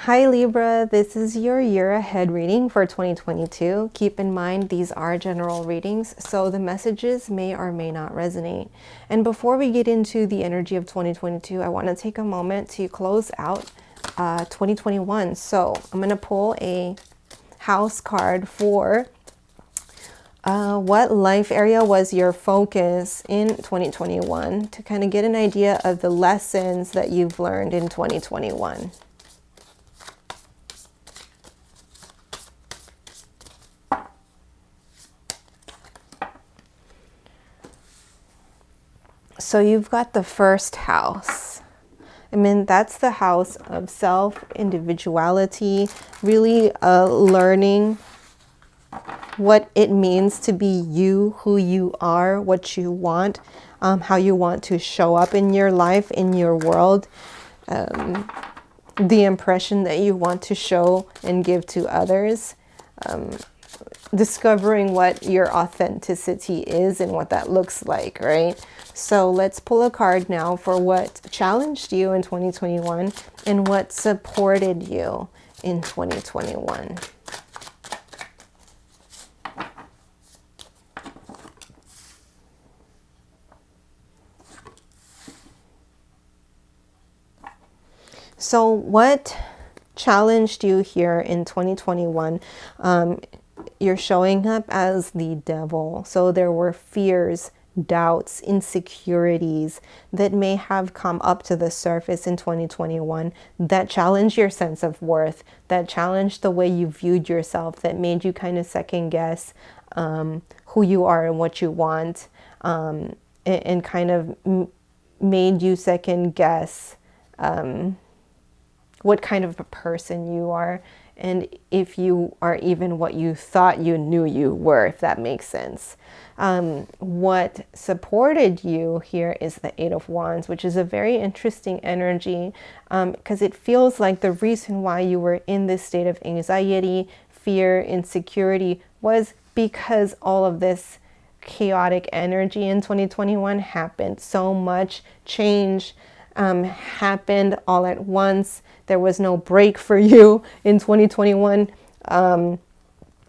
Hi Libra, this is your year ahead reading for 2022. Keep in mind these are general readings, so the messages may or may not resonate. And before we get into the energy of 2022, I want to take a moment to close out 2021. So I'm going to pull a house card for what life area was your focus in 2021 to kind of get an idea of the lessons that you've learned in 2021. So you've got the first house. I mean, that's the house of self, individuality, really learning what it means to be you, who you are, what you want, how you want to show up in your life, in your world, the impression that you want to show and give to others. Discovering what your authenticity is and what that looks like, right? So let's pull a card now for what challenged you in 2021 and what supported you in 2021. So what challenged you here in 2021? You're showing up as the devil. So there were fears, doubts, insecurities that may have come up to the surface in 2021 that challenged your sense of worth, that challenged the way you viewed yourself, that made you kind of second guess who you are and what you want, and kind of made you second guess what kind of a person you are, and if you are even what you thought you knew you were, if that makes sense. What supported you here is the Eight of Wands, which is a very interesting energy because it feels like the reason why you were in this state of anxiety, fear, insecurity was because all of this chaotic energy in 2021 happened. So much change happened all at once. There was no break for you in 2021. And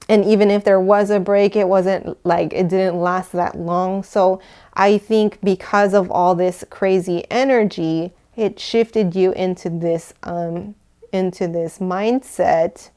even if there was a break, it wasn't like it didn't last that long. So I think because of all this crazy energy, it shifted you into this mindset.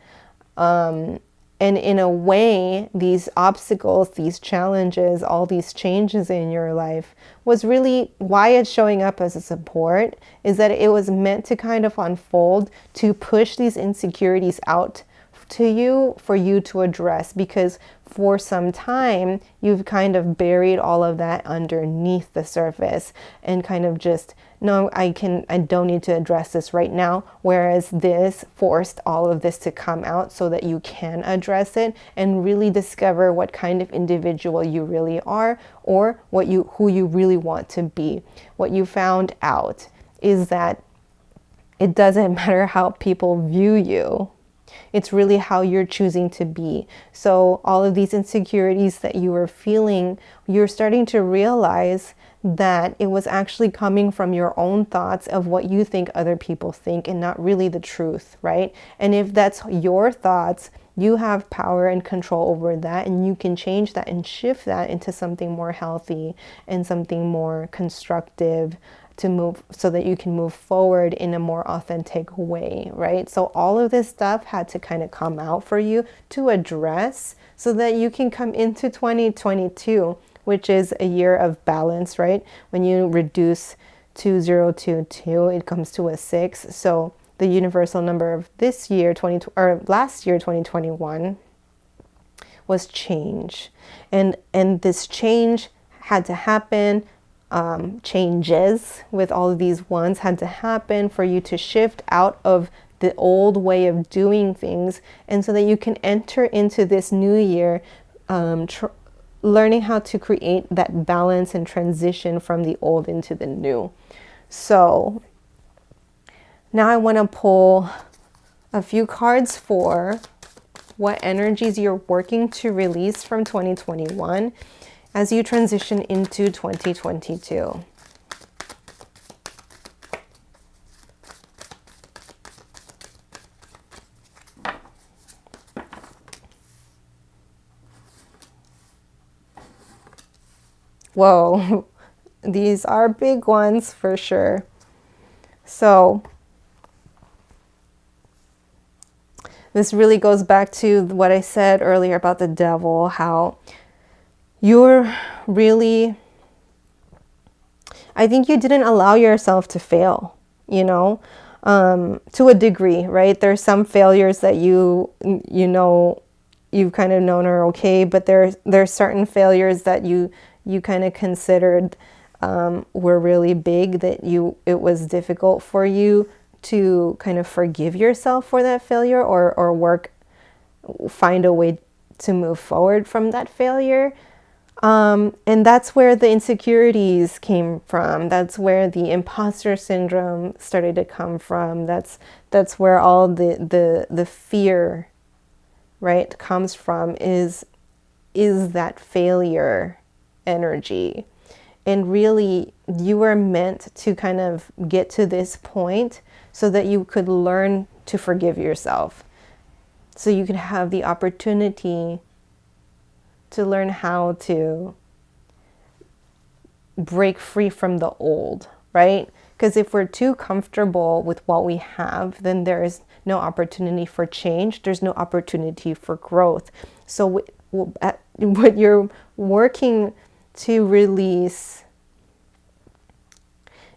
And in a way, these obstacles, these challenges, all these changes in your life was really why it's showing up as a support, is that it was meant to kind of unfold, to push these insecurities out to you for you to address, because for some time you've kind of buried all of that underneath the surface and kind of just, no, I don't need to address this right now. Whereas this forced all of this to come out so that you can address it and really discover what kind of individual you really are, or who you really want to be. What you found out is that it doesn't matter how people view you. It's really how you're choosing to be. So all of these insecurities that you were feeling, you're starting to realize that it was actually coming from your own thoughts of what you think other people think and not really the truth, right? And if that's your thoughts, you have power and control over that, and you can change that and shift that into something more healthy and something more constructive to move, so that you can move forward in a more authentic way, right? So all of this stuff had to kind of come out for you to address so that you can come into 2022, which is a year of balance, right? When you reduce 2022, it comes to a 6. So the universal number of this year, last year, 2021, was change. And this change had to happen. Changes with all of these ones had to happen for you to shift out of the old way of doing things, and so that you can enter into this new year learning how to create that balance and transition from the old into the new. So now I want to pull a few cards for what energies you're working to release from 2021 as you transition into 2022. Whoa, these are big ones for sure. So this really goes back to what I said earlier about the devil, how you're really, I think you didn't allow yourself to fail, you know, to a degree, right? There's some failures that you've kind of known are okay, but there's certain failures that you kind of considered were really big, that it was difficult for you to kind of forgive yourself for that failure, or find a way to move forward from that failure. And that's where the insecurities came from. That's where the imposter syndrome started to come from. That's where all the fear, right, comes from, is that failure energy. And really, you were meant to kind of get to this point so that you could learn to forgive yourself. So you could have the opportunity to learn how to break free from the old, right? Because if we're too comfortable with what we have, then there is no opportunity for change. There's no opportunity for growth. So what you're working to release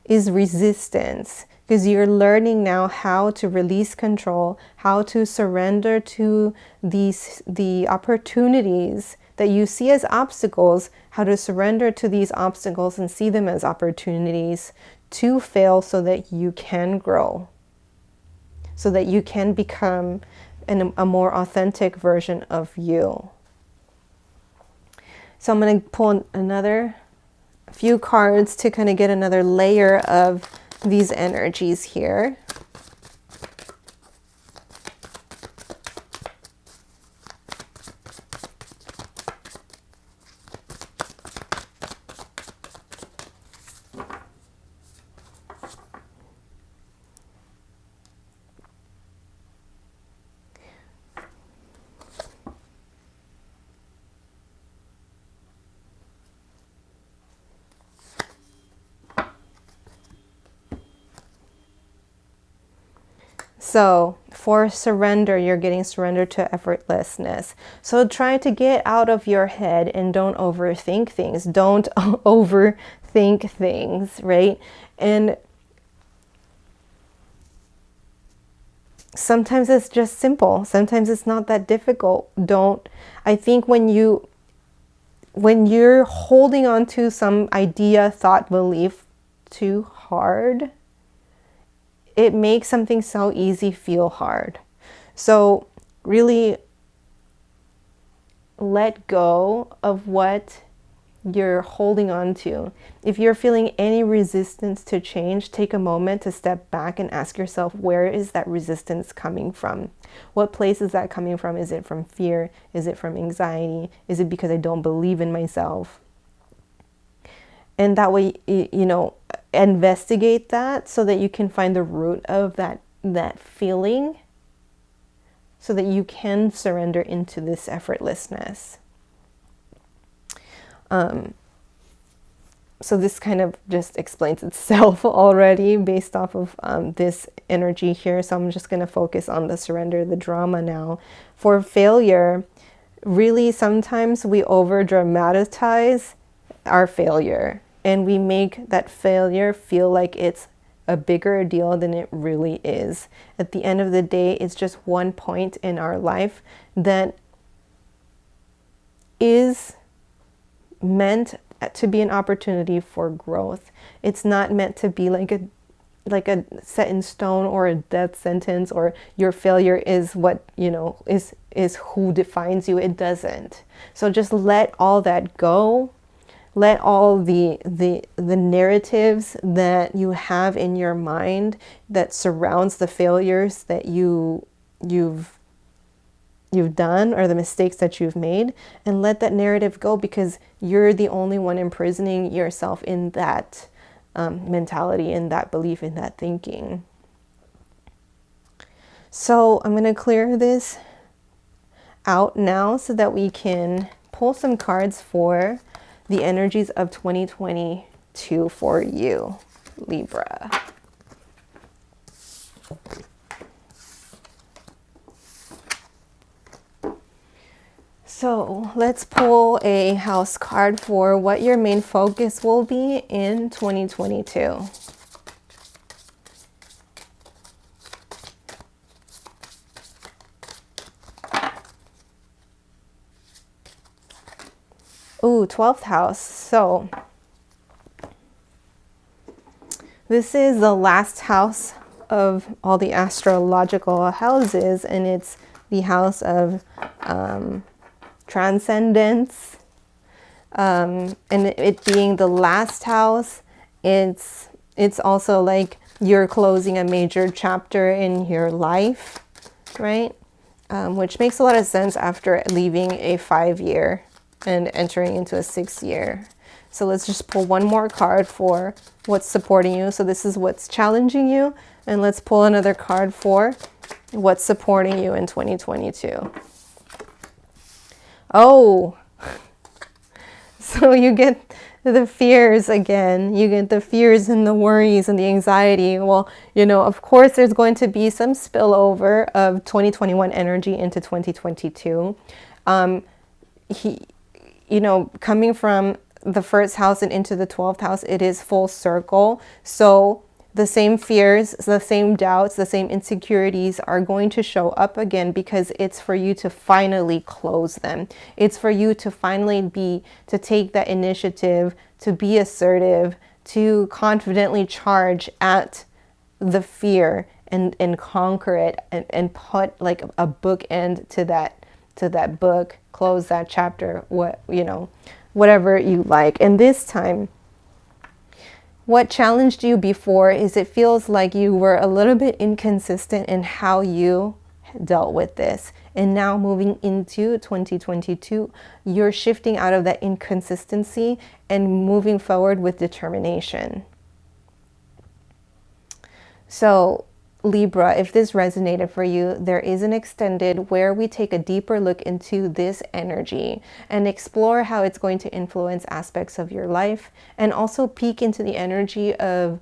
is resistance, because you're learning now how to release control, how to surrender to the opportunities that you see as obstacles, how to surrender to these obstacles and see them as opportunities to fail so that you can grow, so that you can become a more authentic version of you. So I'm going to pull another few cards to kind of get another layer of these energies here. So for surrender, you're getting surrender to effortlessness. So try to get out of your head and don't overthink things. Don't overthink things, right? And sometimes it's just simple. Sometimes it's not that difficult. I think when you're holding on to some idea, thought, belief too hard, it makes something so easy feel hard. So really let go of what you're holding on to. If you're feeling any resistance to change, take a moment to step back and ask yourself, where is that resistance coming from? What place is that coming from? Is it from fear? Is it from anxiety? Is it because I don't believe in myself? And that way, investigate that so that you can find the root of that feeling, so that you can surrender into this effortlessness. So this kind of just explains itself already based off of this energy here. So I'm just going to focus on the surrender, the drama now. For failure, really sometimes we over dramatize our failure, and we make that failure feel like it's a bigger deal than it really is. At the end of the day, it's just one point in our life that is meant to be an opportunity for growth. It's not meant to be like a set in stone or a death sentence, or your failure is what is who defines you. It doesn't. So just let all that go. Let all the narratives that you have in your mind that surrounds the failures that you've done, or the mistakes that you've made, and let that narrative go, because you're the only one imprisoning yourself in that mentality, in that belief, in that thinking. So I'm going to clear this out now so that we can pull some cards for the energies of 2022 for you, Libra. So let's pull a house card for what your main focus will be in 2022. Ooh, 12th house. So this is the last house of all the astrological houses, and it's the house of transcendence. And it being the last house, it's also like you're closing a major chapter in your life, right? Which makes a lot of sense after leaving a 5-year and entering into a 6-year. So let's just pull one more card for what's supporting you. So this is what's challenging you. And let's pull another card for what's supporting you in 2022. Oh, so you get the fears again. You get the fears and the worries and the anxiety. Well, you know, of course, there's going to be some spillover of 2021 energy into 2022. You know, coming from the first house and into the 12th house, it is full circle. So the same fears, the same doubts, the same insecurities are going to show up again, because it's for you to finally close them. It's for you to finally to take that initiative, to be assertive, to confidently charge at the fear and conquer it, and put like a bookend to that book, close that chapter, whatever you like. And this time, what challenged you before is it feels like you were a little bit inconsistent in how you dealt with this. And now moving into 2022, you're shifting out of that inconsistency and moving forward with determination. So Libra, if this resonated for you, there is an extended where we take a deeper look into this energy and explore how it's going to influence aspects of your life, and also peek into the energy of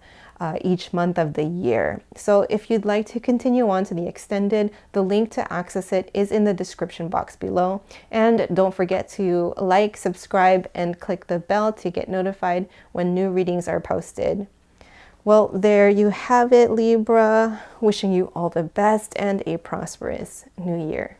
each month of the year. So if you'd like to continue on to the extended, the link to access it is in the description box below. And don't forget to like, subscribe, and click the bell to get notified when new readings are posted. Well, there you have it, Libra. Wishing you all the best and a prosperous new year.